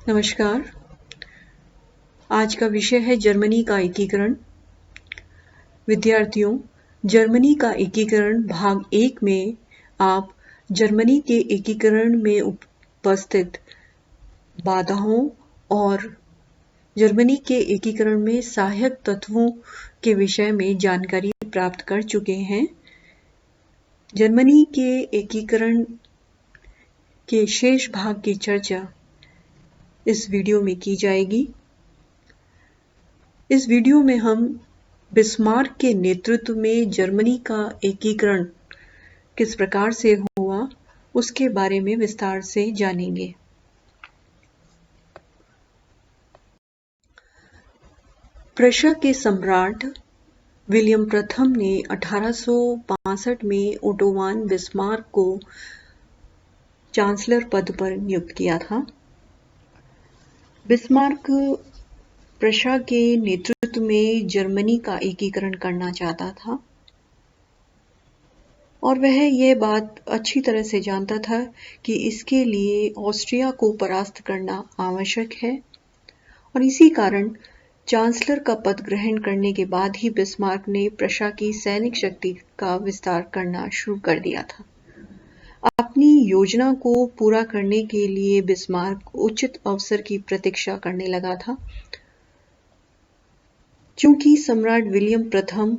नमस्कार। आज का विषय है जर्मनी का एकीकरण। विद्यार्थियों, जर्मनी का एकीकरण भाग 1 में आप जर्मनी के एकीकरण में उपस्थित बाधाओं और जर्मनी के एकीकरण में सहायक तत्वों के विषय में जानकारी प्राप्त कर चुके हैं। जर्मनी के एकीकरण के शेष भाग की चर्चा इस वीडियो में की जाएगी। इस वीडियो में हम बिस्मार्क के नेतृत्व में जर्मनी का एकीकरण किस प्रकार से हुआ, उसके बारे में विस्तार से जानेंगे। प्रशा के सम्राट विलियम प्रथम ने 1865 में ओटो वान बिस्मार्क को चांसलर पद पर नियुक्त किया था। बिस्मार्क प्रशा के नेतृत्व में जर्मनी का एकीकरण करना चाहता था और वह यह बात अच्छी तरह से जानता था कि इसके लिए ऑस्ट्रिया को परास्त करना आवश्यक है और इसी कारण चांसलर का पद ग्रहण करने के बाद ही बिस्मार्क ने प्रशा की सैनिक शक्ति का विस्तार करना शुरू कर दिया था। अपनी योजना को पूरा करने के लिए बिस्मार्क उचित अवसर की प्रतीक्षा करने लगा था। चूंकि सम्राट विलियम प्रथम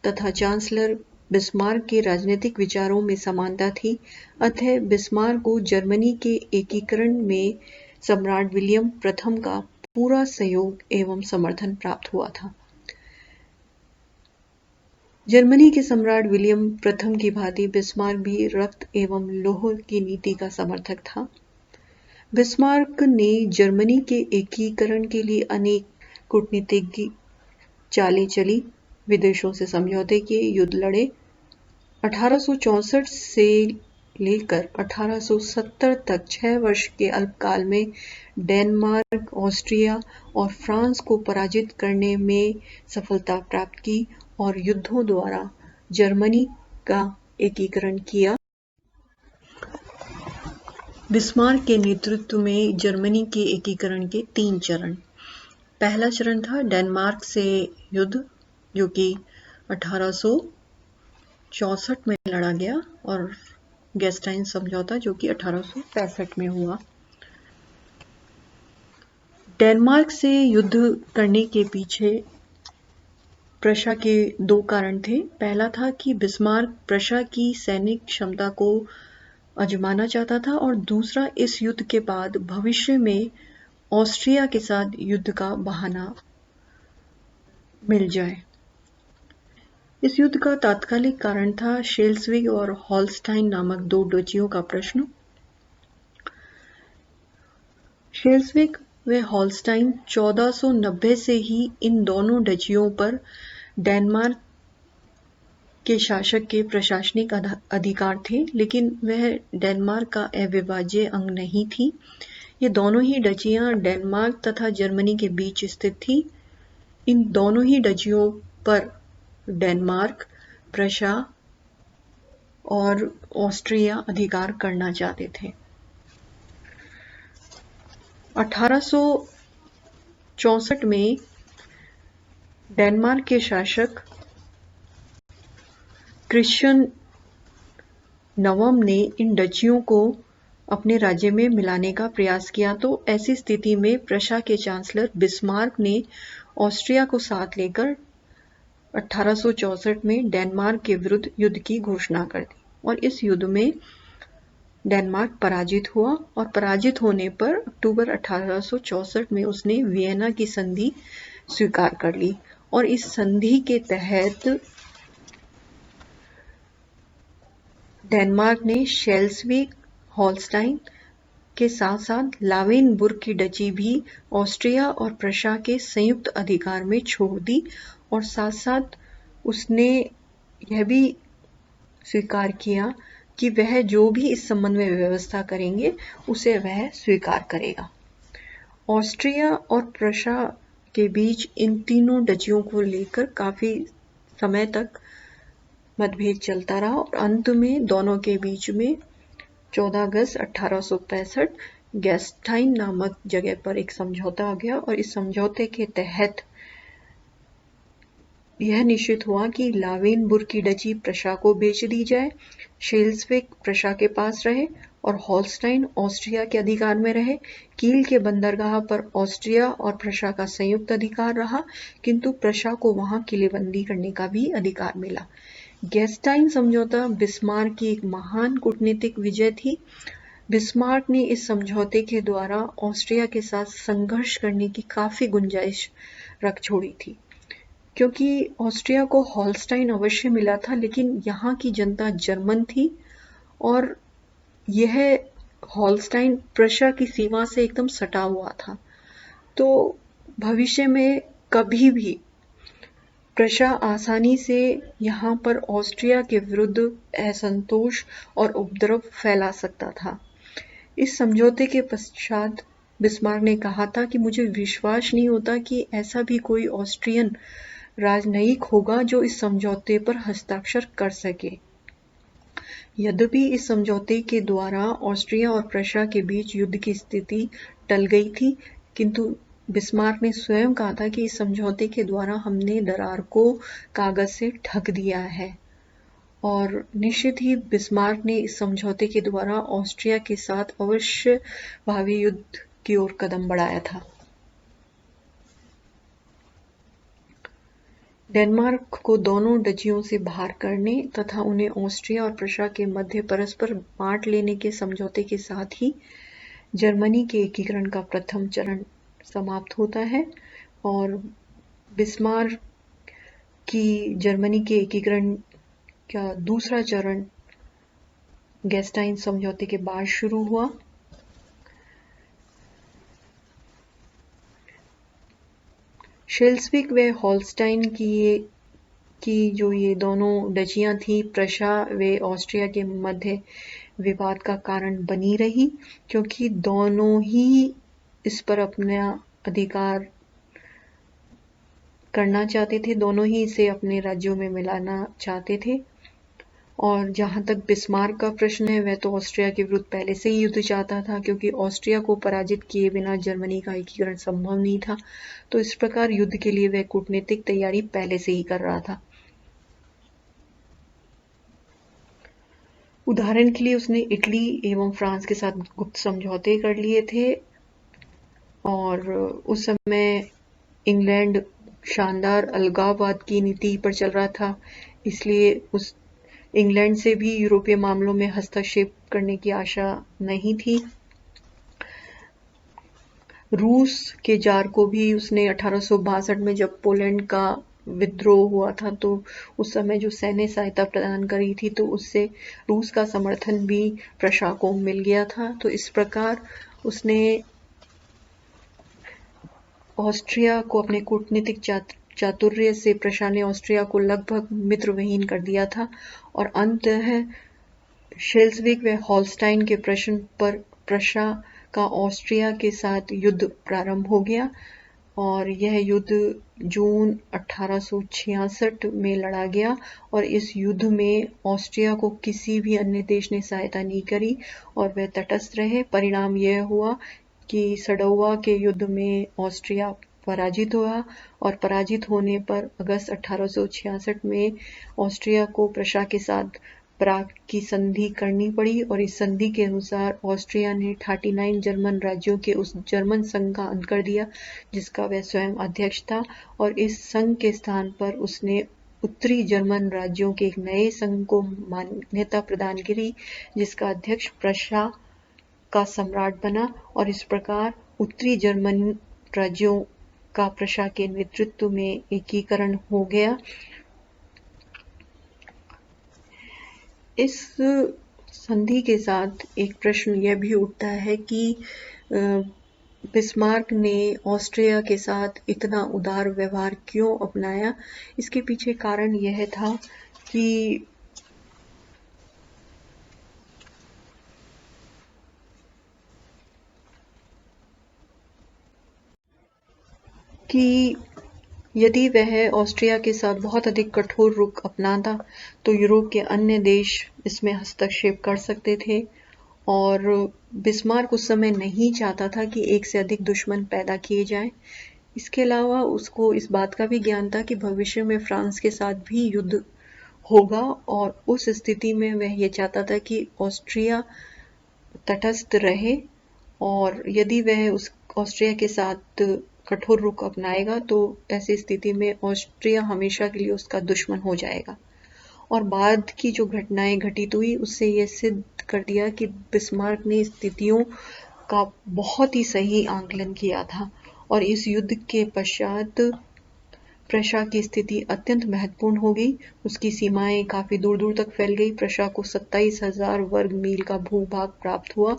तथा चांसलर बिस्मार्क के राजनीतिक विचारों में समानता थी, अतः बिस्मार्क को जर्मनी के एकीकरण में सम्राट विलियम प्रथम का पूरा सहयोग एवं समर्थन प्राप्त हुआ था। जर्मनी के सम्राट विलियम प्रथम की भांति बिस्मार्क भी रक्त एवं लौह की नीति का समर्थक था। बिस्मार्क ने जर्मनी के एकीकरण के लिए अनेक कूटनीतिक चालें चली, विदेशों से समझौते किए, युद्ध लड़े। 1864 से लेकर 1870 तक 6 वर्ष के अल्पकाल में डेनमार्क, ऑस्ट्रिया और फ्रांस को पराजित करने में सफलता प्राप्त की और युद्धों द्वारा जर्मनी का एकीकरण किया। बिस्मार्क के नेतृत्व में जर्मनी के एकीकरण के 3 चरण। पहला चरण था डेनमार्क से युद्ध, जो कि 1864 में लड़ा गया, और गेस्टाइन समझौता जो कि 1865 में हुआ। डेनमार्क से युद्ध करने के पीछे प्रशा के 2 कारण थे। पहला था कि बिस्मार्क प्रशा की सैनिक क्षमता को आजमाना चाहता था और दूसरा, इस युद्ध के बाद भविष्य में ऑस्ट्रिया के साथ युद्ध का बहाना मिल जाए। इस युद्ध का तात्कालिक कारण था शेल्सविग और हॉलस्टाइन नामक 2 डचियों का प्रश्न। शेल्सविग व हॉलस्टाइन 1490 से ही इन दोनों डचियों पर डेनमार्क के शासक के प्रशासनिक अधिकार थे, लेकिन वह डेनमार्क का अविभाज्य अंग नहीं थी। ये दोनों ही डचियां डेनमार्क तथा जर्मनी के बीच स्थित थी। इन दोनों ही डचियों पर डेनमार्क, प्रशा और ऑस्ट्रिया अधिकार करना चाहते थे। 1864 में डेनमार्क के शासक क्रिश्चियन नवम ने इन डचियों को अपने राज्य में मिलाने का प्रयास किया, तो ऐसी स्थिति में प्रशा के चांसलर बिस्मार्क ने ऑस्ट्रिया को साथ लेकर 1864 में डेनमार्क के विरुद्ध युद्ध की घोषणा कर दी और इस युद्ध में डेनमार्क पराजित हुआ और पराजित होने पर अक्टूबर 1864 में उसने वियना की संधि स्वीकार कर ली और इस संधि के तहत डेनमार्क ने शेल्सविग, हॉलस्टाइन के साथ साथ लावेनबुर्ग की डची भी ऑस्ट्रिया और प्रशा के संयुक्त अधिकार में छोड़ दी और साथ साथ उसने यह भी स्वीकार किया कि वह जो भी इस संबंध में व्यवस्था करेंगे उसे वह स्वीकार करेगा। ऑस्ट्रिया और प्रशा के बीच इन तीनों डचियों को लेकर काफी समय तक मतभेद चलता रहा और अंत में दोनों के बीच में 14 अगस्त 1865 गैस्टाइन नामक जगह पर एक समझौता आ गया और इस समझौते के तहत यह निश्चित हुआ कि लावेनबुर्ग की डची प्रशा को बेच दी जाए, शेल्सविक प्रशा के पास रहे और हॉलस्टाइन ऑस्ट्रिया के अधिकार में रहे। कील के बंदरगाह पर ऑस्ट्रिया और प्रशा का संयुक्त अधिकार रहा, किंतु प्रशा को वहां किलेबंदी करने का भी अधिकार मिला। गैस्टाइन समझौता बिस्मार्क की एक महान कूटनीतिक विजय थी। बिस्मार्क ने इस समझौते के द्वारा ऑस्ट्रिया के साथ संघर्ष करने की काफी गुंजाइश रख छोड़ी थी, क्योंकि ऑस्ट्रिया को हॉलस्टाइन अवश्य मिला था, लेकिन यहाँ की जनता जर्मन थी और यह हॉलस्टाइन प्रशा की सीमा से एकदम सटा हुआ था। तो भविष्य में कभी भी प्रशा आसानी से यहाँ पर ऑस्ट्रिया के विरुद्ध असंतोष और उपद्रव फैला सकता था। इस समझौते के पश्चात बिस्मार्क ने कहा था कि मुझे विश्वास नहीं होता कि ऐसा भी कोई ऑस्ट्रियन राजनयिक होगा जो इस समझौते पर हस्ताक्षर कर सके। यद्यपि इस समझौते के द्वारा ऑस्ट्रिया और प्रशा के बीच युद्ध की स्थिति टल गई थी, किंतु बिस्मार्क ने स्वयं कहा था कि इस समझौते के द्वारा हमने दरार को कागज से ढक दिया है। और निश्चित ही बिस्मार्क ने इस समझौते के द्वारा ऑस्ट्रिया के साथ अवश्य भावी युद्ध की ओर कदम बढ़ाया था। डेनमार्क को दोनों डचियों से बाहर करने तथा उन्हें ऑस्ट्रिया और प्रशा के मध्य परस्पर बांट लेने के समझौते के साथ ही जर्मनी के एकीकरण का प्रथम चरण समाप्त होता है और बिस्मार्क की जर्मनी के एकीकरण का दूसरा चरण गैस्टाइन समझौते के बाद शुरू हुआ। शेल्सविक व हॉलस्टाइन की जो ये दोनों डचियां थी, प्रशा व ऑस्ट्रिया के मध्य विवाद का कारण बनी रही, क्योंकि दोनों ही इस पर अपना अधिकार करना चाहते थे, दोनों ही इसे अपने राज्यों में मिलाना चाहते थे। और जहां तक बिस्मार्क का प्रश्न है, वह तो ऑस्ट्रिया के विरुद्ध पहले से ही युद्ध चाहता था, क्योंकि ऑस्ट्रिया को पराजित किए बिना जर्मनी का एकीकरण संभव नहीं था। तो इस प्रकार युद्ध के लिए वह कूटनीतिक तैयारी पहले से ही कर रहा था। उदाहरण के लिए उसने इटली एवं फ्रांस के साथ गुप्त समझौते कर लिए थे और उस समय इंग्लैंड शानदार अलगाववाद की नीति पर चल रहा था, इसलिए उस इंग्लैंड से भी यूरोपीय मामलों में हस्तक्षेप करने की आशा नहीं थी। रूस के जार को भी उसने 1862 में जब पोलैंड का विद्रोह हुआ था, तो उस समय जो सैन्य सहायता प्रदान करी थी, तो उससे रूस का समर्थन भी प्रशा को मिल गया था। तो इस प्रकार उसने ऑस्ट्रिया को अपने कूटनीतिक चातुर्य से प्रशा ने ऑस्ट्रिया को लगभग मित्रविहीन कर दिया था और अंततः शेल्सविक व हॉलस्टाइन के प्रश्न पर प्रशा का ऑस्ट्रिया के साथ युद्ध प्रारंभ हो गया और यह युद्ध जून 1866 में लड़ा गया और इस युद्ध में ऑस्ट्रिया को किसी भी अन्य देश ने सहायता नहीं करी और वह तटस्थ रहे। परिणाम यह हुआ कि सडौवा के युद्ध में ऑस्ट्रिया पराजित हुआ और पराजित होने पर अगस्त 1866 में ऑस्ट्रिया को प्रशा के साथ प्राग की संधि करनी पड़ी और इस संधि के अनुसार ऑस्ट्रिया ने 39 जर्मन राज्यों के उस जर्मन संघ का अंत कर दिया जिसका वह स्वयं अध्यक्ष था और इस संघ के स्थान पर उसने उत्तरी जर्मन राज्यों के एक नए संघ को मान्यता प्रदान की जिसका अध्यक्ष प्रशा का सम्राट बना और इस प्रकार उत्तरी जर्मन राज्यों का प्रशा के नेतृत्व में एकीकरण हो गया। इस संधि के साथ एक प्रश्न यह भी उठता है कि बिस्मार्क ने ऑस्ट्रिया के साथ इतना उदार व्यवहार क्यों अपनाया। इसके पीछे कारण यह था कि यदि वह ऑस्ट्रिया के साथ बहुत अधिक कठोर रुख अपनाता तो यूरोप के अन्य देश इसमें हस्तक्षेप कर सकते थे और बिस्मार्क उस समय नहीं चाहता था कि एक से अधिक दुश्मन पैदा किए जाएं। इसके अलावा उसको इस बात का भी ज्ञान था कि भविष्य में फ्रांस के साथ भी युद्ध होगा और उस स्थिति में वह ये चाहता था कि ऑस्ट्रिया तटस्थ रहे और यदि वह उस ऑस्ट्रिया के साथ कठोर रुख अपनाएगा तो ऐसी स्थिति में ऑस्ट्रिया हमेशा के लिए उसका दुश्मन हो जाएगा। और बाद की जो घटनाएं घटित हुई उससे यह सिद्ध कर दिया कि बिस्मार्क ने स्थितियों का बहुत ही सही आंकलन किया था और इस युद्ध के पश्चात प्रशा की स्थिति अत्यंत महत्वपूर्ण हो गई। उसकी सीमाएं काफी दूर दूर तक फैल गई। प्रशा को 27,000 वर्ग मील का भूभाग प्राप्त हुआ।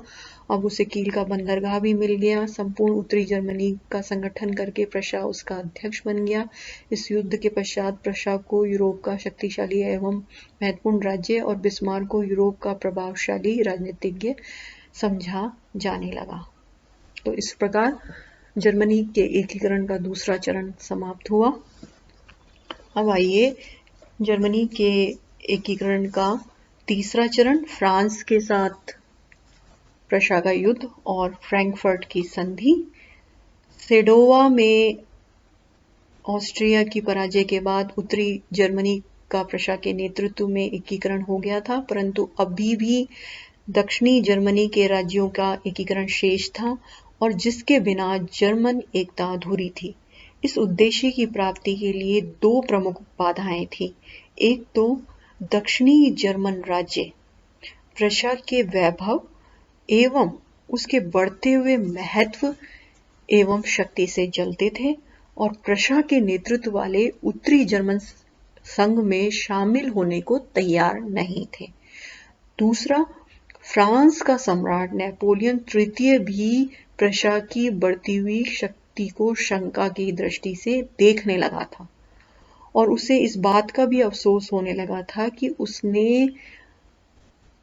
अब उसे कील का बंदरगाह भी मिल गया। संपूर्ण उत्तरी जर्मनी का संगठन करके प्रशा उसका अध्यक्ष बन गया। इस युद्ध के पश्चात प्रशा को यूरोप का शक्तिशाली एवं महत्वपूर्ण राज्य और बिस्मार्क को यूरोप का प्रभावशाली राजनीतिज्ञ समझा जाने लगा। तो इस प्रकार जर्मनी के एकीकरण का दूसरा चरण समाप्त हुआ। अब आइए जर्मनी के एकीकरण का तीसरा चरण, फ्रांस के साथ प्रशा का युद्ध और फ्रैंकफर्ट की संधि। सेडोवा में ऑस्ट्रिया की पराजय के बाद उत्तरी जर्मनी का प्रशा के नेतृत्व में एकीकरण हो गया था, परंतु अभी भी दक्षिणी जर्मनी के राज्यों का एकीकरण शेष था और जिसके बिना जर्मन एकता अधूरी थी। इस उद्देश्य की प्राप्ति के लिए दो प्रमुख बाधाएं थीं। एक तो दक्षिणी जर्मन राज्य प्रशा के वैभव एवं उसके बढ़ते हुए महत्व एवं शक्ति से जलते थे और प्रशा के नेतृत्व वाले उत्तरी जर्मन संघ में शामिल होने को तैयार नहीं थे। दूसरा, फ्रांस का सम्राट नेपोलियन तृतीय भी प्रशा की बढ़ती हुई शक्ति को शंका की दृष्टि से देखने लगा था और उसे इस बात का भी अफसोस होने लगा था कि उसने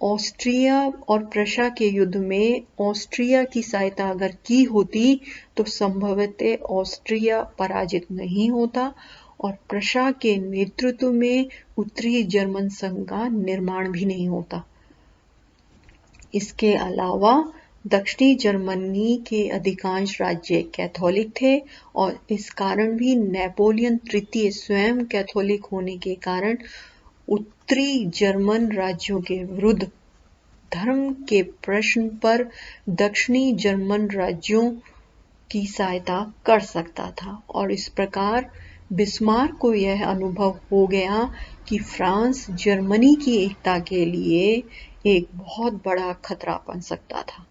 ऑस्ट्रिया और प्रशा के युद्ध में ऑस्ट्रिया की सहायता अगर की होती तो संभवतः ऑस्ट्रिया पराजित नहीं होता और प्रशा के नेतृत्व में उत्तरी जर्मन संघ का निर्माण भी नहीं होता। इसके अलावा दक्षिणी जर्मनी के अधिकांश राज्य कैथोलिक थे और इस कारण भी नेपोलियन तृतीय स्वयं कैथोलिक होने के कारण उत्तरी जर्मन राज्यों के विरुद्ध धर्म के प्रश्न पर दक्षिणी जर्मन राज्यों की सहायता कर सकता था और इस प्रकार बिस्मार्क को यह अनुभव हो गया कि फ्रांस जर्मनी की एकता के लिए एक बहुत बड़ा खतरा बन सकता था।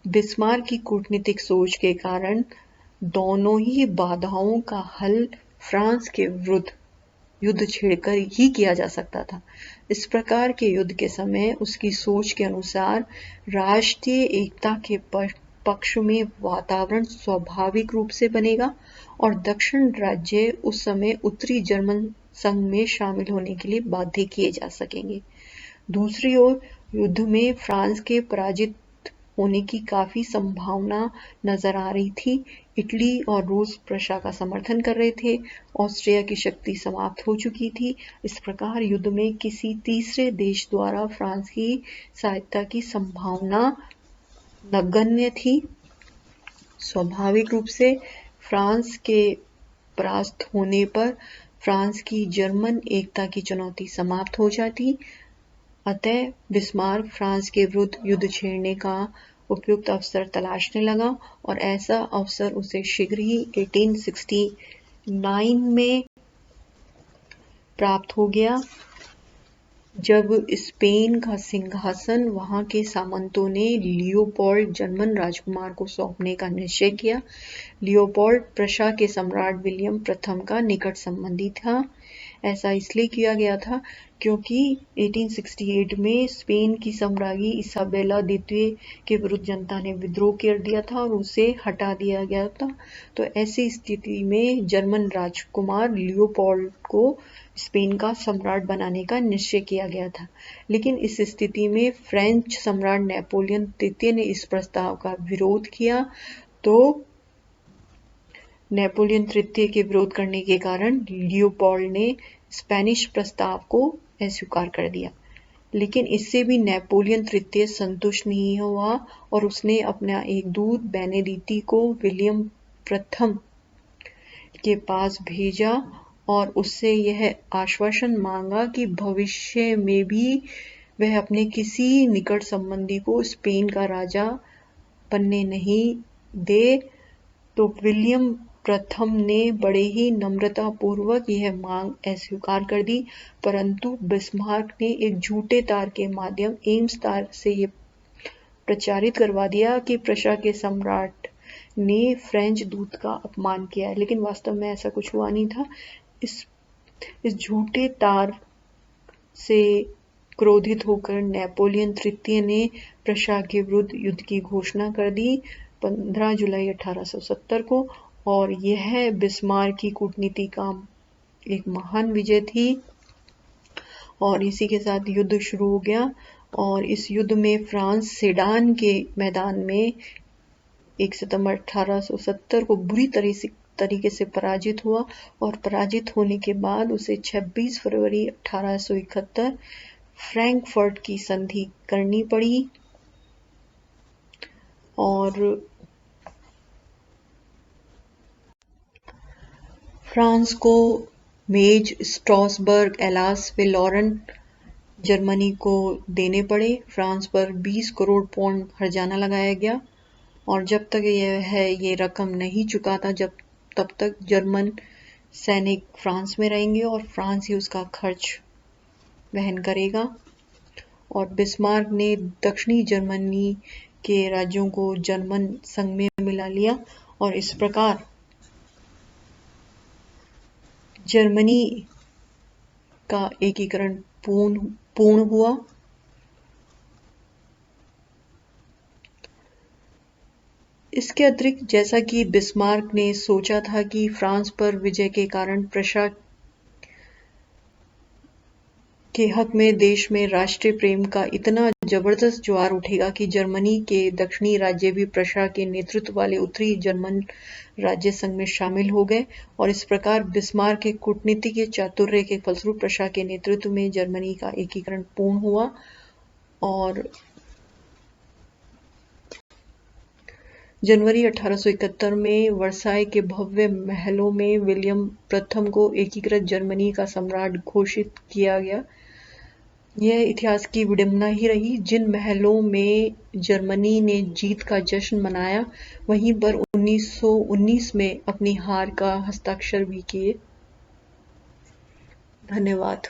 बिस्मार्क की कूटनीतिक सोच के कारण दोनों ही बाधाओं का हल फ्रांस के विरुद्ध युद्ध छेड़कर ही किया जा सकता था। इस प्रकार के युद्ध के समय उसकी सोच के अनुसार राष्ट्रीय एकता के पक्ष में वातावरण स्वाभाविक रूप से बनेगा और दक्षिण राज्य उस समय उत्तरी जर्मन संघ में शामिल होने के लिए बाध्य किए जा सकेंगे। दूसरी ओर युद्ध में फ्रांस के पराजित होने की काफी संभावना नजर आ रही थी। इटली और रूस प्रशा का समर्थन कर रहे थे। ऑस्ट्रिया की शक्ति समाप्त हो चुकी थी। इस प्रकार युद्ध में किसी तीसरे देश द्वारा फ्रांस की सहायता की संभावना नगण्य थी। स्वाभाविक रूप से फ्रांस के परास्त होने पर फ्रांस की जर्मन एकता की चुनौती समाप्त हो जाती। अतः बिस्मार्क फ्रांस के विरुद्ध युद्ध छेड़ने का उपयुक्त अवसर तलाशने लगा और ऐसा अवसर उसे शीघ्र ही 1869 में प्राप्त हो गया, जब स्पेन का सिंहासन वहां के सामंतों ने लियोपोल्ड जर्मन राजकुमार को सौंपने का निश्चय किया। लियोपोल्ड प्रशा के सम्राट विलियम प्रथम का निकट संबंधी था। ऐसा इसलिए किया गया था क्योंकि 1868 में स्पेन की सम्राज्ञी इसाबेला द्वितीय के विरुद्ध जनता ने विद्रोह कर दिया था और उसे हटा दिया गया था। तो ऐसी स्थिति में जर्मन राजकुमार लियोपोल्ड को स्पेन का सम्राट बनाने का निश्चय किया गया था। लेकिन इस स्थिति में फ्रेंच सम्राट नेपोलियन तृतीय ने इस प्रस्ताव का विरोध किया। तो नेपोलियन तृतीय के विरोध करने के कारण लियोपोल्ड ने स्पेनिश प्रस्ताव को अस्वीकार कर दिया। लेकिन इससे भी नेपोलियन तृतीय संतुष्ट नहीं हुआ और उसने अपना एक दूत बेनेडिक्टी को विलियम प्रथम के पास भेजा और उससे यह आश्वासन मांगा कि भविष्य में भी वह अपने किसी निकट संबंधी को स्पेन का राजा बनने नहीं दे। तो विलियम प्रथम ने बड़े ही नम्रतापूर्वक यह मांग अस्वीकार कर दी, परंतु बिस्मार्क ने एक झूठे तार के माध्यम एम्स तार से यह प्रचारित करवा दिया कि प्रशा के सम्राट ने फ्रेंच दूत का अपमान किया है, लेकिन वास्तव में ऐसा कुछ हुआ नहीं था। इस झूठे तार से क्रोधित होकर नेपोलियन तृतीय ने प्रशा के विरुद्ध युद्ध की घोषणा कर दी 15 जुलाई 1870 को, और यह बिस्मार्क की कूटनीति का एक महान विजय थी। और इसी के साथ युद्ध शुरू हो गया और इस युद्ध में फ्रांस सेडान के मैदान में 1 सितंबर 1870 को बुरी तरीके से पराजित हुआ और पराजित होने के बाद उसे 26 फरवरी 1871 फ्रैंकफर्ट की संधि करनी पड़ी और फ्रांस को मेज, स्ट्रासबर्ग, एलास व लॉरेन जर्मनी को देने पड़े। फ्रांस पर 20 करोड़ पौंड हर्जाना लगाया गया और जब तक ये रकम नहीं चुकाता तब तक जर्मन सैनिक फ्रांस में रहेंगे और फ्रांस ही उसका खर्च वहन करेगा। और बिस्मार्क ने दक्षिणी जर्मनी के राज्यों को जर्मन संघ में मिला लिया और इस प्रकार जर्मनी का एकीकरण पूर्ण हुआ। इसके अतिरिक्त जैसा कि बिस्मार्क ने सोचा था कि फ्रांस पर विजय के कारण प्रशा के हक में देश में राष्ट्रीय प्रेम का इतना जबरदस्त ज्वार उठेगा कि जर्मनी के दक्षिणी राज्य भी प्रशा के नेतृत्व वाले उत्तरी जर्मन राज्य संघ में शामिल हो गए और इस प्रकार बिस्मार्क के कूटनीति के चातुर्य के फलस्वरूप प्रशा के नेतृत्व में जर्मनी का एकीकरण पूर्ण हुआ। और जनवरी 1871 में वर्साई के भव्य महलों में विलियम प्रथम को एकीकृत जर्मनी का सम्राट घोषित किया गया। यह इतिहास की विडंबना ही रही। जिन महलों में जर्मनी ने जीत का जश्न मनाया, वहीं पर 1919 में अपनी हार का हस्ताक्षर भी किए। धन्यवाद।